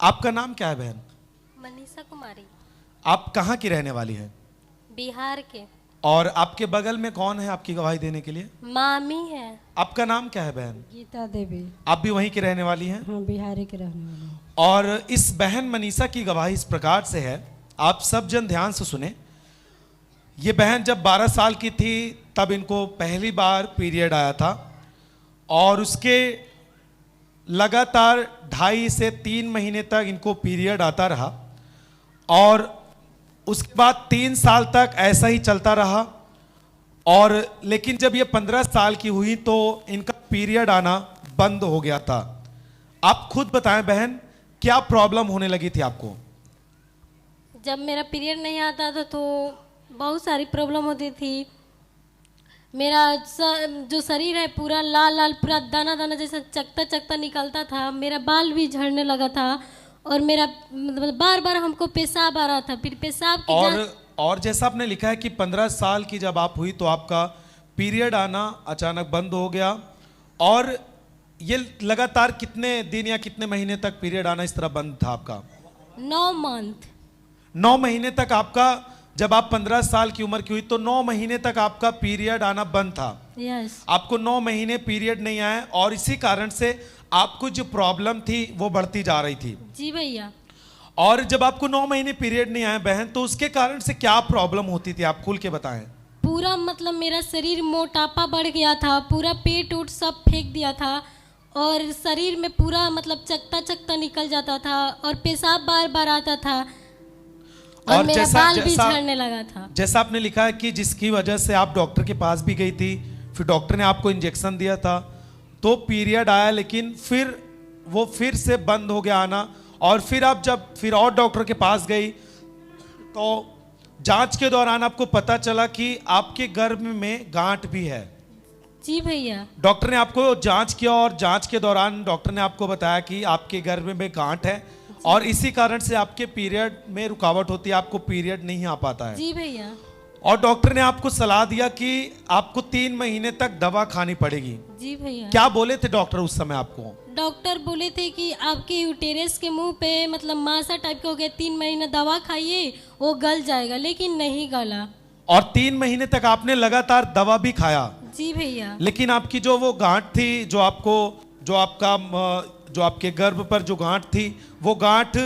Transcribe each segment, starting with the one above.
आपका नाम क्या है बहन? मनीषा कुमारी। आप कहाँ की रहने वाली है? बिहार के। और आपके बगल में कौन है आपकी गवाही देने के लिए? मामी है। आपका नाम क्या है बहन? गीता देवी। आप भी वहीं की रहने वाली हैं? हाँ, बिहारी के रहने वाले हैं। और इस बहन मनीषा की गवाही इस प्रकार से है, आप सब जन ध्यान से सुने। ये बहन जब 12 साल की थी तब इनको पहली बार पीरियड आया था और उसके लगातार 2.5 से 3 महीने तक इनको पीरियड आता रहा और उसके बाद 3 साल तक ऐसा ही चलता रहा। और लेकिन जब ये 15 साल की हुई तो इनका पीरियड आना बंद हो गया था। आप खुद बताएं बहन, क्या प्रॉब्लम होने लगी थी आपको? जब मेरा पीरियड नहीं आता था तो बहुत सारी प्रॉब्लम होती थी। मेरा जो शरीर है पूरा लाल लाल, पूरा दाना दाना जैसा चकता चकता निकलता था। मेरा बाल भी झड़ने लगा था और मेरा मतलब बार बार हमको पेशाब आ रहा था। फिर पेशाब की और जैसा आपने लिखा है कि 15 साल की जब आप हुई तो आपका पीरियड आना अचानक बंद हो गया। और ये लगातार कितने दिन या कितने महीने तक पीरियड आना इस तरह बंद था आपका? 9 मंथ। 9 महीने तक आपका, जब आप 15 साल की उम्र की हुई तो 9 महीने तक आपका पीरियड आना बंद था। यस। आपको 9 महीने पीरियड नहीं आए और इसी कारण से आपको जो प्रॉब्लम थी वो बढ़ती जा रही थी। जी भैया। और जब आपको 9 महीने पीरियड नहीं आए बहन, तो उसके कारण से क्या प्रॉब्लम होती थी, आप खुल के बताएं। पूरा मतलब मेरा शरीर मोटापा बढ़ गया था, पूरा पेट उट सब फेंक दिया था और शरीर में पूरा मतलब चकता चकता निकल जाता था और पेशाब बार बार आता था और मेरा बाल भी झड़ने लगा था। जैसा आपने लिखा है कि जिसकी वजह से आप डॉक्टर के पास भी गई थी, फिर डॉक्टर ने आपको इंजेक्शन दिया था तो पीरियड आया, लेकिन फिर वो फिर से बंद हो गया आना। और फिर आप जब फिर और डॉक्टर के पास गई तो जांच के दौरान आपको पता चला कि आपके गर्भ में गांठ भी है। जी भैया। डॉक्टर ने आपको जांच किया और जांच के दौरान डॉक्टर ने आपको बताया कि आपके गर्भ में गांठ है और इसी कारण से आपके पीरियड में रुकावट होती है, आपको पीरियड नहीं आ पाता है। जी भैया। और डॉक्टर ने आपको सलाह दिया कि आपको 3 महीने तक दवा खानी पड़ेगी। जी भैया। क्या बोले थे डॉक्टर उस समय आपको? डॉक्टर बोले थे कि आपके यूटेरस के मुंह पे मतलब मासा टाइप का हो गया, 3 महीना दवा खाइए वो गल जाएगा, लेकिन नहीं गला। और 3 महीने तक आपने लगातार दवा भी खाया। जी भैया। लेकिन आपकी जो वो गांठ थी, जो आपके गर्भ पर जो गांठ थी वो गांठ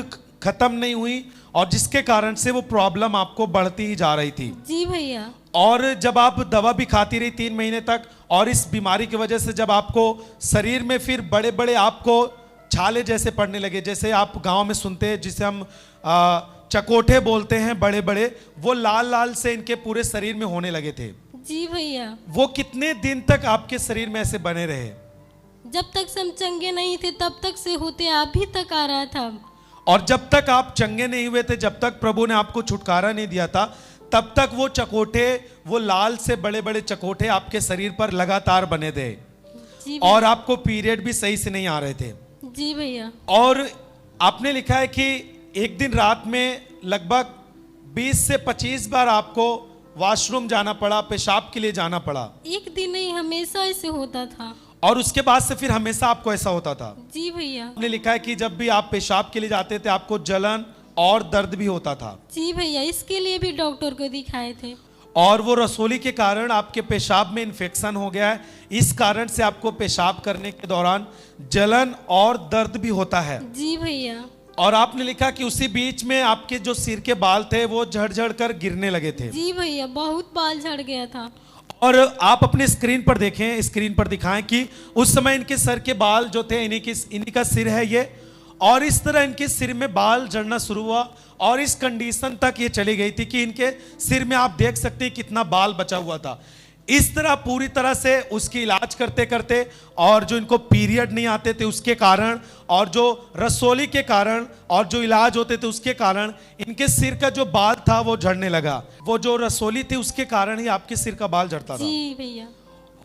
खत्म नहीं हुई और जिसके कारण से वो प्रॉब्लम आपको बढ़ती ही जा रही थी। जी भैया। और जब आप दवा भी खाती रही 3 महीने तक और इस बीमारी की वजह से जब आपको शरीर में फिर बड़े बड़े आपको छाले जैसे पड़ने लगे, जैसे आप गांव में सुनते हैं जिसे हम चकोठे बोलते हैं, बड़े बड़े, वो लाल लाल से इनके पूरे शरीर में होने लगे थे। जी भैया। वो कितने दिन तक आपके शरीर में ऐसे बने रहे? जब तक से हम चंगे नहीं थे तब तक से होते अभी तक आ रहा था। और जब तक आप चंगे नहीं हुए थे, जब तक प्रभु ने आपको छुटकारा नहीं दिया था, तब तक वो चकोठे, वो लाल से बड़े बड़े चकोठे आपके शरीर पर लगातार बने थे और आपको पीरियड भी सही से नहीं आ रहे थे। जी भैया। और आपने लिखा है कि एक दिन रात में लगभग 20 से 25 बार आपको वॉशरूम जाना पड़ा, पेशाब के लिए जाना पड़ा। एक दिन नहीं, हमेशा ऐसे होता था। और उसके बाद से फिर हमेशा आपको ऐसा होता था? जी भैया। आपने लिखा है कि जब भी आप पेशाब के लिए जाते थे आपको जलन और दर्द भी होता था। जी भैया, इसके लिए भी डॉक्टर को दिखाए थे। और वो रसोली के कारण आपके पेशाब में इन्फेक्शन हो गया है, इस कारण से आपको पेशाब करने के दौरान जलन और दर्द भी होता है। जी भैया। और आपने लिखा कि उसी बीच में आपके जो सिर के बाल थे वो झड़ झड़ कर गिरने लगे थे। जी भैया, बहुत बाल झड़ गया था। और आप अपने स्क्रीन पर देखें, स्क्रीन पर दिखाएं कि उस समय इनके सर के बाल जो थे, इन्हीं का सिर है ये, और इस तरह इनके सिर में बाल झड़ना शुरू हुआ और इस कंडीशन तक ये चली गई थी कि इनके सिर में आप देख सकते हैं कितना बाल बचा हुआ था। इस तरह पूरी तरह से उसकी इलाज करते करते और जो इनको पीरियड नहीं आते थे उसके कारण और जो रसोली के कारण और जो इलाज होते थे उसके कारण इनके सिर का जो बाल था वो झड़ने लगा। वो जो रसोली थी उसके कारण ही आपके सिर का बाल झड़ता था। जी भैया।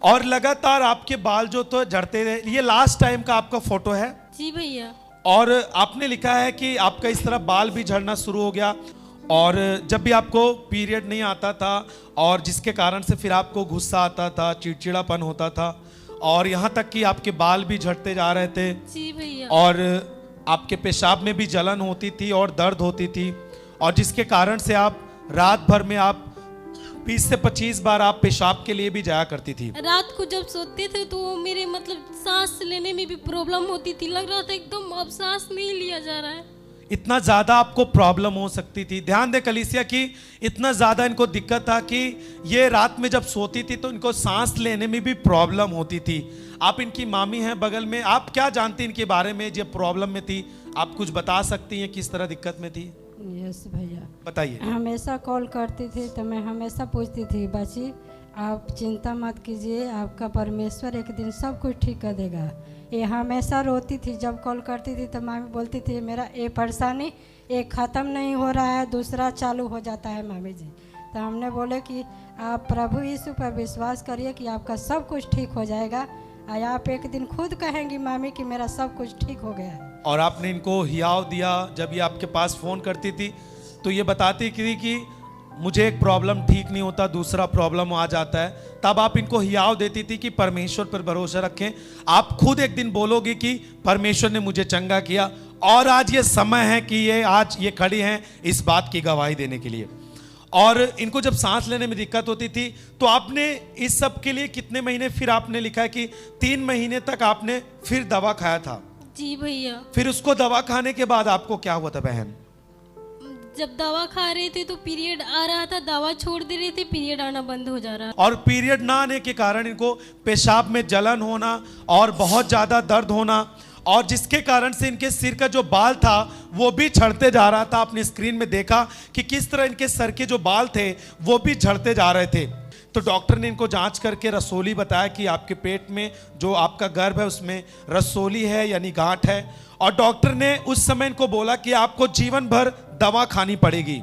और लगातार आपके बाल जो तो झड़ते रहे। ये लास्ट टाइम का आपका फोटो है। जी भैया। और आपने लिखा है कि आपका इस तरह बाल भी झड़ना शुरू हो गया और जब भी आपको पीरियड नहीं आता था और जिसके कारण से फिर आपको गुस्सा आता था, चिड़चिड़ापन होता था और यहाँ तक कि आपके बाल भी झड़ते जा रहे थे। जी भैया। और आपके पेशाब में भी जलन होती थी और दर्द होती थी, और जिसके कारण से आप रात भर में आप 20 से 25 बार आप पेशाब के लिए भी जाया करती थी। रात को जब सोते थे तो मेरे मतलब सांस लेने में भी प्रॉब्लम होती थी, लग रहा था एकदम अब सांस नहीं लिया जा रहा है। इतना ज़्यादा आपको प्रॉब्लम हो सकती थी। ध्यान दे कलीसिया की, इतना ज़्यादा इनको दिक्कत था कि ये रात में जब सोती थी तो इनको सांस लेने में भी प्रॉब्लम होती थी। आप इनकी मामी हैं बगल में, आप क्या जानती हैं इनके बारे में, जब प्रॉब्लम में थी आप कुछ बता सकती हैं किस तरह दिक्कत में थी? यस भैया, बताइए। हमेशा कॉल करती थी तो मैं हमेशा पूछती थी, बच्ची आप चिंता मत कीजिए, आपका परमेश्वर एक दिन सब कुछ ठीक कर देगा। ये हमेशा रोती थी, जब कॉल करती थी तो मामी बोलती थी मेरा ये परेशानी एक ख़त्म नहीं हो रहा है, दूसरा चालू हो जाता है मामी जी। तो हमने बोले कि आप प्रभु यीशु पर विश्वास करिए कि आपका सब कुछ ठीक हो जाएगा, और आप एक दिन खुद कहेंगी मामी कि मेरा सब कुछ ठीक हो गया है। और आपने इनको हियाव दिया। जब ये आपके पास फ़ोन करती थी तो ये बताती थी कि मुझे एक प्रॉब्लम ठीक नहीं होता, दूसरा प्रॉब्लम आ जाता है। तब आप इनको हियाव देती थी कि परमेश्वर पर भरोसा रखें। आप खुद एक दिन बोलोगे कि परमेश्वर ने मुझे चंगा किया, और आज ये समय है कि ये आज ये खड़ी हैं इस बात की गवाही देने के लिए। और इनको जब सांस लेने में दिक्कत होती थी तो आपने इस सब के लिए कितने महीने, फिर आपने लिखा है कि 3 महीने तक आपने फिर दवा खाया था। जी भैया। फिर उसको दवा खाने के बाद आपको क्या हुआ था बहन? जब दवा खा रहे थे तो पीरियड आ रहा था, दवा छोड़ दे रहे थे, पीरियड आना बंद हो जा रहा। और पीरियड ना आने के कारण इनको पेशाब में जलन होना और बहुत ज़्यादा दर्द होना, और जिसके कारण से इनके सिर का जो बाल था वो भी झड़ते जा रहा था। आपने स्क्रीन में देखा कि किस तरह इनके सर के जो बाल थे वो भी झड़ते जा रहे थे। तो डॉक्टर ने इनको जांच करके रसोली बताया कि आपके पेट में जो आपका गर्भ है उसमें रसोली है, यानी गांठ है। और डॉक्टर ने उस समय इनको बोला कि आपको जीवन भर दवा खानी पड़ेगी।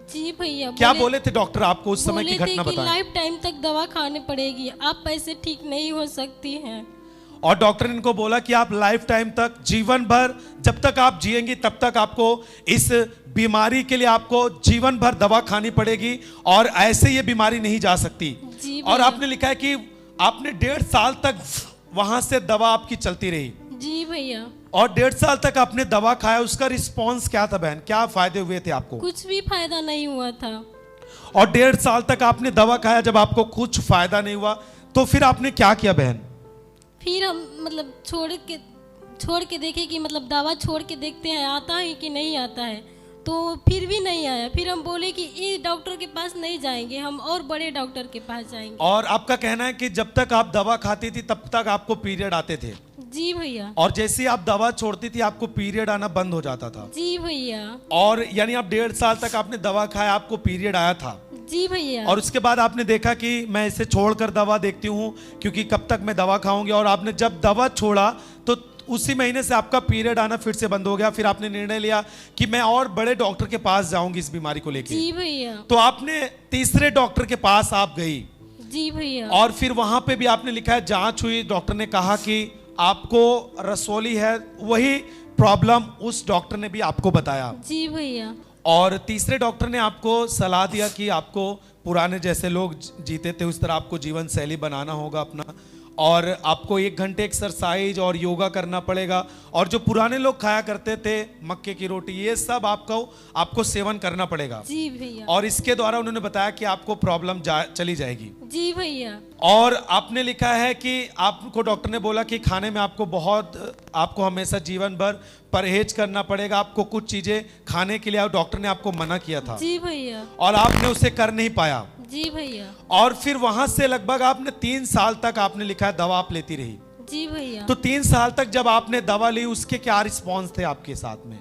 जी भैया। क्या बोले थे डॉक्टर आपको उस समय की बोले थे घटना कि बताएं? लाइफ टाइम तक दवा खाने पड़ेगी, आप ऐसे ठीक नहीं हो सकती हैं। और डॉक्टर ने इनको बोला कि आप लाइफ टाइम तक, जीवन भर जब तक आप जिएंगी तब तक आपको इस बीमारी के लिए आपको जीवन भर दवा खानी पड़ेगी, और ऐसे ये बीमारी नहीं जा सकती। जी और भैया। आपने लिखा है कि आपने 1.5 साल तक वहां से दवा आपकी चलती रही। जी भैया। और 1.5 साल तक आपने दवा खाया, उसका रिस्पॉन्स क्या था बहन? क्या फायदे हुए थे आपको? कुछ भी फायदा नहीं हुआ था। और 1.5 साल तक आपने दवा खाया, जब आपको कुछ फायदा नहीं हुआ तो फिर आपने क्या किया बहन? फिर हम मतलब छोड़ के देखे कि मतलब दवा छोड़ के देखते हैं आता है कि नहीं आता है, तो फिर भी नहीं आया। फिर हम बोले कि इस डॉक्टर के पास नहीं जाएंगे, हम और बड़े डॉक्टर के पास जाएंगे। और आपका कहना है कि जब तक आप दवा खाती थी तब तक आपको पीरियड आते थे? जी भैया। और जैसे ही आप दवा छोड़ती थी आपको पीरियड आना बंद हो जाता था? जी भैया। और यानी आप 1.5 साल तक आपने दवा खाया, आपको पीरियड आया था? जी भैया। और उसके बाद आपने देखा कि मैं इसे छोड़कर दवा देखती हूँ क्योंकि कब तक मैं दवा खाऊंगी, और आपने जब दवा छोड़ा तो उसी महीने से आपका पीरियड आना फिर से बंद हो गया। फिर आपने निर्णय लिया कि मैं और बड़े डॉक्टर के पास जाऊंगी इस बीमारी को लेकर। जी भैया। तो आपने तीसरे डॉक्टर के पास आप गई। जी भैया। और फिर वहां पे भी आपने लिखा है जांच हुई, डॉक्टर ने कहा कि आपको रसोली है, वही प्रॉब्लम उस डॉक्टर ने भी आपको बताया। जी भैया। और तीसरे डॉक्टर ने आपको सलाह दिया कि आपको पुराने जैसे लोग जीते थे उस तरह आपको जीवन शैली बनाना होगा अपना, और आपको 1 घंटे एक्सरसाइज और योगा करना पड़ेगा, और जो पुराने लोग खाया करते थे मक्के की रोटी, ये सब आपको सेवन करना पड़ेगा। जी भैया। और इसके द्वारा उन्होंने बताया कि आपको प्रॉब्लम चली जाएगी। जी भैया। और आपने लिखा है कि आपको डॉक्टर ने बोला कि खाने में आपको हमेशा जीवन भर परहेज करना पड़ेगा, आपको कुछ चीजें खाने के लिए डॉक्टर ने आपको मना किया था। जी भैया। और आपने उसे कर नहीं पाया। जी भैया। और फिर वहां से लगभग आपने 3 साल तक आपने लिखा है दवा आप लेती रही। जी भैया। तो 3 साल तक जब आपने दवा ली उसके क्या रिस्पॉन्स थे आपके साथ में?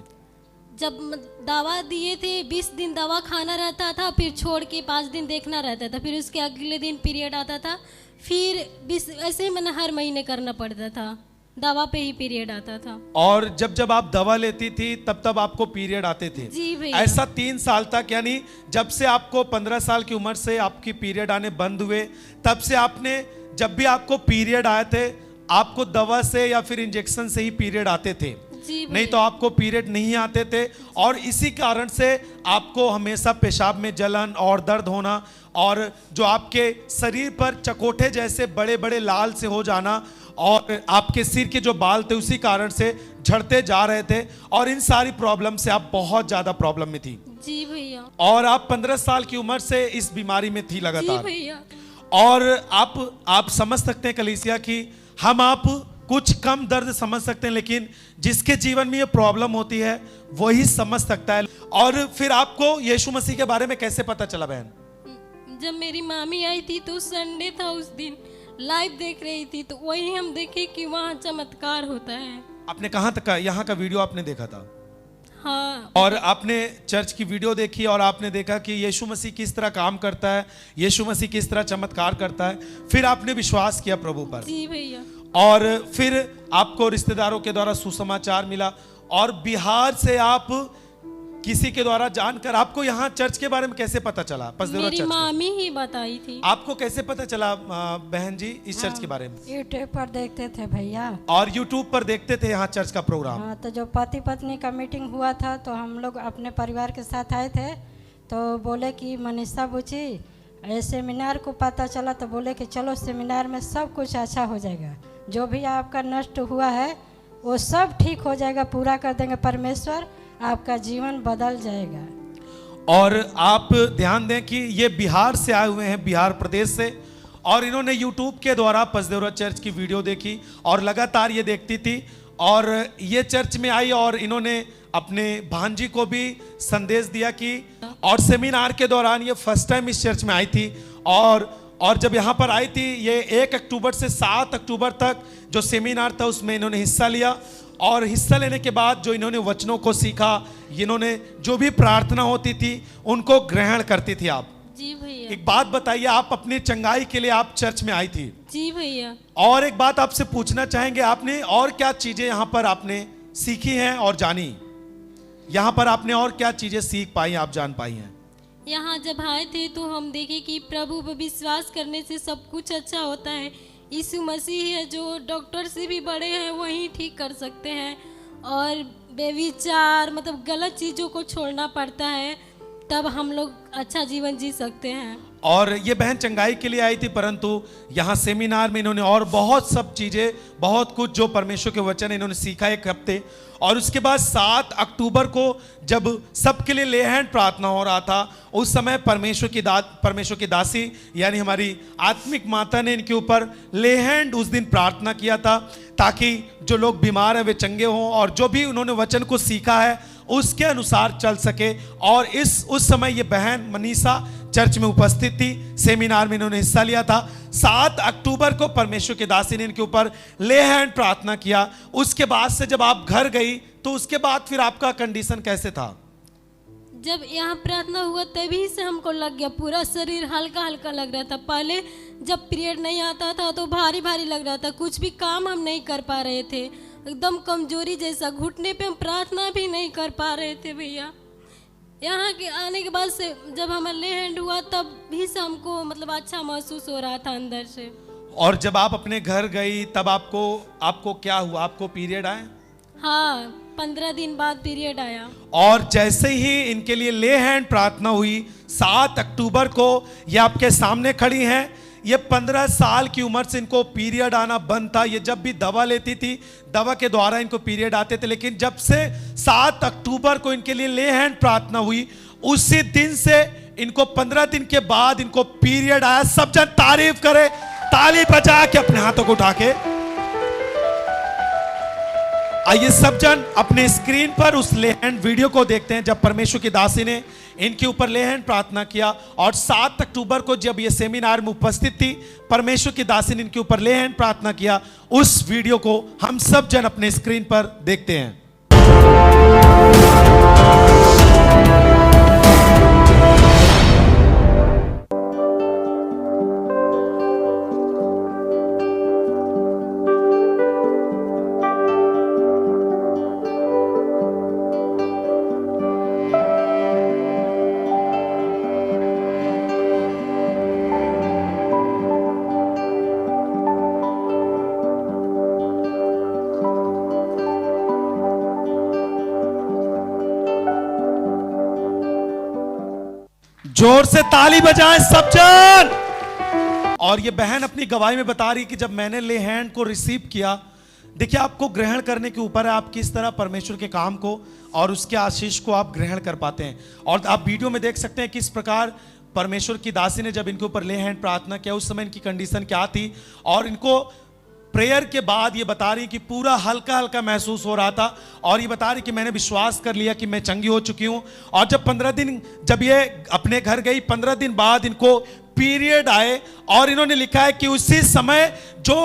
जब दवा दिए थे 20 दिन दवा खाना रहता था, फिर छोड़ के 5 दिन देखना रहता था, फिर उसके अगले दिन पीरियड आता था, फिर 20 ऐसे ही मैंने हर महीने करना पड़ता था, दवा पे ही पीरियड आता था। और जब आप दवा लेती थी तब आपको पीरियड आते थे? जी भैया। ऐसा 3 साल तक, यानी जब से आपको 15 साल की उम्र से आपकी पीरियड आने बंद हुए तब से आपने, जब भी आपको पीरियड आए थे आपको दवा से या फिर इंजेक्शन से ही पीरियड आते थे? जी नहीं तो आपको पीरियड नहीं आते थे, और इसी कारण से आपको हमेशा पेशाब में जलन और दर्द होना, और जो आपके शरीर पर चकोटे जैसे बड़े बड़े लाल से हो जाना, और आपके सिर के जो बाल थे उसी कारण से झड़ते जा रहे थे, और इन सारी प्रॉब्लम से आप बहुत ज्यादा प्रॉब्लम में थी। जी भैया। और आप 15 साल की उम्र से इस बीमारी में थी जी लगातार। भैया। और आप समझ सकते हैं कलीसिया की, हम आप कुछ कम दर्द समझ सकते हैं, लेकिन जिसके जीवन में ये प्रॉब्लम होती है वही समझ सकता है। और फिर आपको यीशु मसीह के बारे में कैसे पता चला बहन? जब मेरी मामी आई थी तो संडे था, उस दिन लाइव देख रही थी, तो वही हम देखे कि वहाँ चमत्कार होता है। आपने कहाँ तक का यहाँ का वीडियो आपने देखा था? हाँ। और आपने चर्च की वीडियो देखी और आपने देखा कि यीशु मसीह किस तरह काम करता है, यीशु मसीह किस तरह चमत्कार करता है, फिर आपने विश्वास किया प्रभु पर। जी भैया। और फिर आपको रिश्तेदारों के द्वारा सुसमाचार मिला, और बिहार से आप किसी के द्वारा जानकर आपको यहाँ चर्च के बारे में कैसे पता चला? पसदेवरा मेरी चर्च में। मामी ही बताई थी। आपको कैसे पता चला बहन जी इस चर्च के बारे में? यूट्यूब पर देखते थे भैया। और यूट्यूब पर देखते थे यहाँ चर्च का प्रोग्राम? हाँ, तो जो पति पत्नी का मीटिंग हुआ था तो हम लोग अपने परिवार के साथ आए थे, तो बोले कि मनीषा बुची ये सेमिनार को पता चला, तो बोले कि चलो सेमिनार में सब कुछ अच्छा हो जाएगा, जो भी आपका नष्ट हुआ है वो सब ठीक हो जाएगा, पूरा कर देंगे परमेश्वर, आपका जीवन बदल जाएगा। और आप ध्यान दें कि ये बिहार से आए हुए हैं, बिहार प्रदेश से, और इन्होंने यूट्यूब के द्वारा पसदेवरा चर्च की वीडियो देखी और लगातार ये देखती थी, और ये चर्च में आई और इन्होंने अपने भांजी को भी संदेश दिया कि, और सेमिनार के दौरान ये फर्स्ट टाइम इस चर्च में आई थी, और जब यहाँ पर आई थी ये 1 अक्टूबर से 7 अक्टूबर तक जो सेमिनार था उसमें इन्होंने हिस्सा लिया, और हिस्सा लेने के बाद जो इन्होंने वचनों को सीखा, इन्होंने जो भी प्रार्थना होती थी उनको ग्रहण करती थी आप। जी भैया। एक बात बताइए, आप अपनी चंगाई के लिए आप चर्च में आई थी। जी भैया। और एक बात आपसे पूछना चाहेंगे, आपने और क्या चीजें यहाँ पर आपने सीखी हैं और जानी? यहाँ पर आपने और क्या चीजें सीख पाई, आप जान पाई हैं? यहाँ जब आए थे तो हम देखे कि प्रभु पर विश्वास करने से सब कुछ अच्छा होता है। यीशु मसीह है जो डॉक्टर से भी बड़े हैं, वही ठीक कर सकते हैं, और बेविचार मतलब गलत चीज़ों को छोड़ना पड़ता है, तब हम लोग अच्छा जीवन जी सकते हैं। और ये बहन चंगाई के लिए आई थी, परंतु यहाँ सेमिनार में इन्होंने और बहुत सब चीजें, बहुत कुछ जो परमेश्वर के वचन इन्होंने सीखा 1 हफ्ते। और उसके बाद 7 अक्टूबर को जब सबके लिए ले हैंड प्रार्थना हो रहा था, उस समय परमेश्वर की दासी यानी हमारी आत्मिक माता ने इनके ऊपर ले हैंड उस दिन प्रार्थना किया था, ताकि जो लोग बीमार हैं वे चंगे हों, और जो भी उन्होंने वचन को सीखा है उसके अनुसार चल सके। और उस समय ये बहन मनीषा चर्च में उपस्थित थी, सेमिनार में इन्होंने हिस्सा लिया था। 7 अक्टूबर को परमेश्वर के दासी ने इनके ऊपर ले हैंड प्रार्थना किया। उसके बाद से जब आप घर गई तो उसके बाद फिर आपका कंडीशन कैसे था? जब यहाँ प्रार्थना हुआ तभी से हमको लग गया, पूरा शरीर हल्का हल्का लग रहा था। पहले जब पीरियड नहीं आता था तो भारी भारी लग रहा था, कुछ भी काम हम नहीं कर पा रहे थे, एकदम कमजोरी जैसा, घुटने पे हम प्रार्थना भी नहीं कर पा रहे थे भैया। यहाँ के आने के बाद से जब हमारा ले हैंड हुआ तब भी से हमको मतलब अच्छा महसूस हो रहा था अंदर से। और जब आप अपने घर गई तब आपको क्या हुआ? आपको पीरियड आए? हाँ, 15 दिन बाद पीरियड आया। और जैसे ही इनके लिए ले हैंड प्रार्थना हुई 7 अक्टूबर को, ये आपके सामने खड़ी हैं, ये 15 साल की उम्र से इनको पीरियड आना बंद था। ये जब भी दवा लेती थी, दवा के द्वारा इनको पीरियड आते थे, लेकिन जब से 7 अक्टूबर को इनके लिए ले हैंड प्रार्थना हुई, उसी दिन से इनको 15 दिन के बाद इनको पीरियड आया। सब जन तारीफ करे, ताली बजा के अपने हाथों को उठा के। आइए सब जन अपने स्क्रीन पर उस ले हैंड वीडियो को देखते हैं जब परमेश्वर की दासी ने इनके ऊपर ले हैंड प्रार्थना किया। और 7 अक्टूबर को जब ये सेमिनार में उपस्थित थी, परमेश्वर की दासी ने इनके ऊपर ले हैंड प्रार्थना किया। उस वीडियो को हम सब जन अपने स्क्रीन पर देखते हैं। जोर से ताली बजाएं सब जन। और ये बहन अपनी गवाही में बता रही कि जब मैंने ले हैंड को रिसीव किया, देखिए आपको ग्रहण करने के ऊपर है, आप किस तरह परमेश्वर के काम को और उसके आशीष को आप ग्रहण कर पाते हैं। और आप वीडियो में देख सकते हैं किस प्रकार परमेश्वर की दासी ने जब इनके ऊपर ले हैंड प्रार्थना किया, उस समय इनकी कंडीशन क्या थी। और इनको प्रेयर के बाद ये बता रही कि पूरा हल्का हल्का महसूस हो रहा था, और ये बता रही कि मैंने विश्वास कर लिया कि मैं चंगी हो चुकी हूं। और जब 15 दिन जब ये अपने घर गई, 15 दिन बाद इनको पीरियड आए, और इन्होंने लिखा है कि उसी समय जो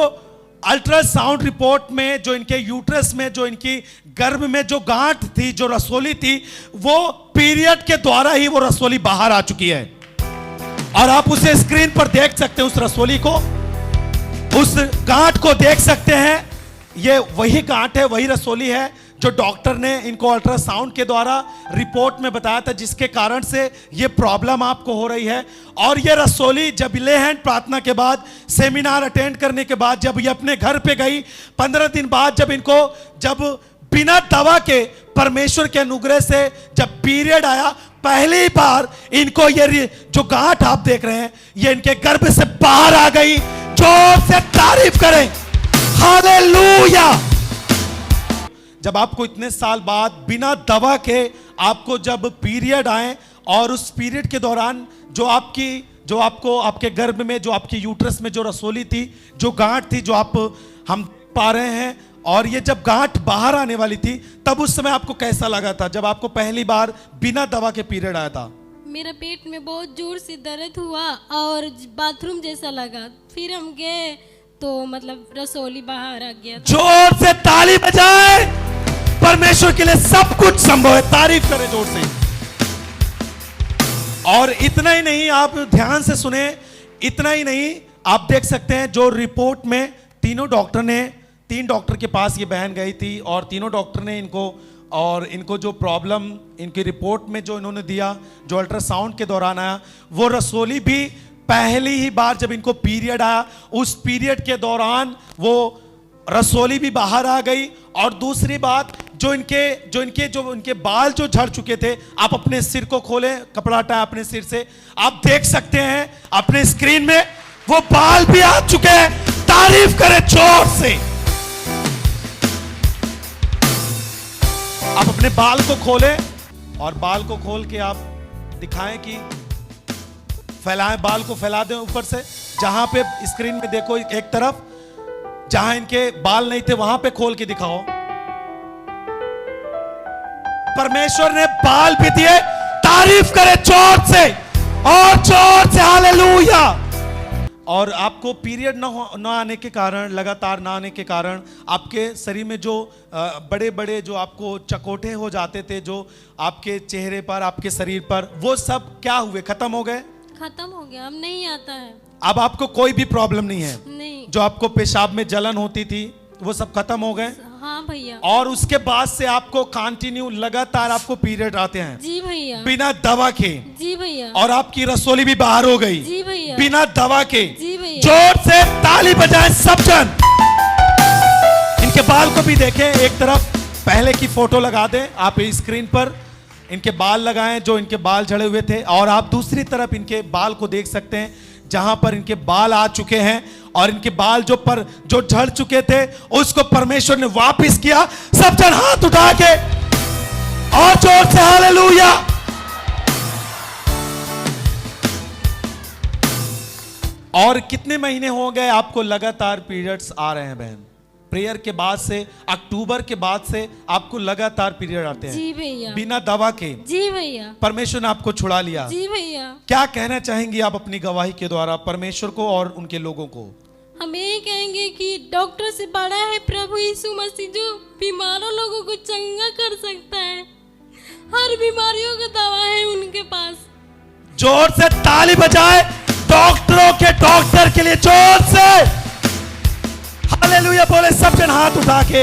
अल्ट्रासाउंड रिपोर्ट में जो इनके यूट्रस में, जो इनकी गर्भ में जो गांठ थी, जो रसोली थी, वो पीरियड के द्वारा ही वो रसोली बाहर आ चुकी है। और आप उसे स्क्रीन पर देख सकते हैं, उस रसोली को, उस गांठ को देख सकते हैं। ये वही गांठ है, वही रसोली है जो डॉक्टर ने इनको अल्ट्रासाउंड के द्वारा रिपोर्ट में बताया था, जिसके कारण से ये प्रॉब्लम आपको हो रही है। और ये रसोली जब ले हैंड प्रार्थना के बाद, सेमिनार अटेंड करने के बाद, जब ये अपने घर पे गई, 15 दिन बाद जब इनको, जब बिना दवा के परमेश्वर के अनुग्रह से जब पीरियड आया, पहली बार इनको ये जो गांठ आप देख रहे हैं, ये इनके गर्भ से बाहर आ गई। जोर से तारीफ करें, हालेलुया। जब आपको इतने साल बाद बिना दवा के आपको जब पीरियड आए, और उस पीरियड के दौरान जो आपको आपके गर्भ में, जो आपके यूट्रस में जो रसोली थी, जो गांठ थी, जो हम पा रहे हैं, और ये जब गांठ बाहर आने वाली थी, तब उस समय आपको कैसा लगा था जब आपको पहली बार बिना दवा के पीरियड आया था? मेरा पेट में बहुत जोर से दर्द हुआ और बाथरूम जैसा लगा। फिर हम गए तो मतलब रसोली बाहर आ गया था। जोर से ताली बजाएं, परमेश्वर के लिए सब कुछ संभव है। तारीफ करें जोर से। और इतना ही नहीं, आप ध्यान से सुने, इतना ही नहीं, आप देख सकते हैं जो रिपोर्ट में तीन डॉक्टर के पास ये बहन गई थी, और तीनों डॉक्टर ने इनको जो प्रॉब्लम इनकी रिपोर्ट में जो इन्होंने दिया, जो अल्ट्रासाउंड के दौरान आया, वो रसोली भी पहली ही बार जब इनको पीरियड आया, उस पीरियड के दौरान वो रसोली भी बाहर आ गई। और दूसरी बात, जो इनके बाल जो झड़ चुके थे, आप अपने सिर को खोलें, कपड़ा हटाएं अपने सिर से, आप देख सकते हैं अपने स्क्रीन में, वो बाल भी आ चुके हैं। तारीफ करें जोर से। आप अपने बाल को खोलें, और बाल को खोल के आप दिखाएं कि फैलाएं, बाल को फैला दें ऊपर से। जहां पे स्क्रीन में देखो, एक तरफ जहां इनके बाल नहीं थे वहां पे खोल के दिखाओ। परमेश्वर ने बाल भी दिए। तारीफ करें जोर से, और जोर से हालेलुया। और आपको पीरियड न आने के कारण, लगातार ना आने के कारण, आपके शरीर में जो बड़े बड़े जो आपको चकोटे हो जाते थे, जो आपके चेहरे पर, आपके शरीर पर, वो सब क्या हुए? खत्म हो गए? खत्म हो गया, अब नहीं आता है। अब आपको कोई भी प्रॉब्लम नहीं है? नहीं। जो आपको पेशाब में जलन होती थी, वो सब खत्म हो गए? हाँ भैया। और उसके बाद से आपको कंटिन्यू लगातार आपको पीरियड आते हैं? जी भैया। बिना दवा के? जी भैया। और आपकी रसोली भी बाहर हो गई? जी भैया। बिना दवा के? जी भैया। जोर से ताली बजाएं सब जन। इनके बाल को भी देखें, एक तरफ पहले की फोटो लगा दें आप स्क्रीन पर, इनके बाल लगाएं जो इनके बाल झड़े हुए थे, और आप दूसरी तरफ इनके बाल को देख सकते हैं जहां पर इनके बाल आ चुके हैं, और इनके बाल जो झड़ चुके थे उसको परमेश्वर ने वापस किया। सब जन हाथ उठा के और जोर से हालेलुया। और कितने महीने हो गए आपको लगातार पीरियड्स आ रहे हैं बहन? प्रेयर के बाद से, अक्टूबर के बाद से आपको लगातार पीरियड आते हैं? जी भैया। बिना दवा के? जी भैया। परमेश्वर ने आपको छुड़ा लिया? जी भैया। क्या कहना चाहेंगी आप अपनी गवाही के द्वारा परमेश्वर को और उनके लोगों को? हम यही कहेंगे कि डॉक्टर से बड़ा है प्रभु यीशु मसीह, जो बीमारों लोगों को चंगा कर सकता है। हर बीमारियों का दवा है उनके पास। जोर से ताली बजाए डॉक्टरों के डॉक्टर के लिए, जोर से हालेलुया बोले सब जन हाथ उठा के।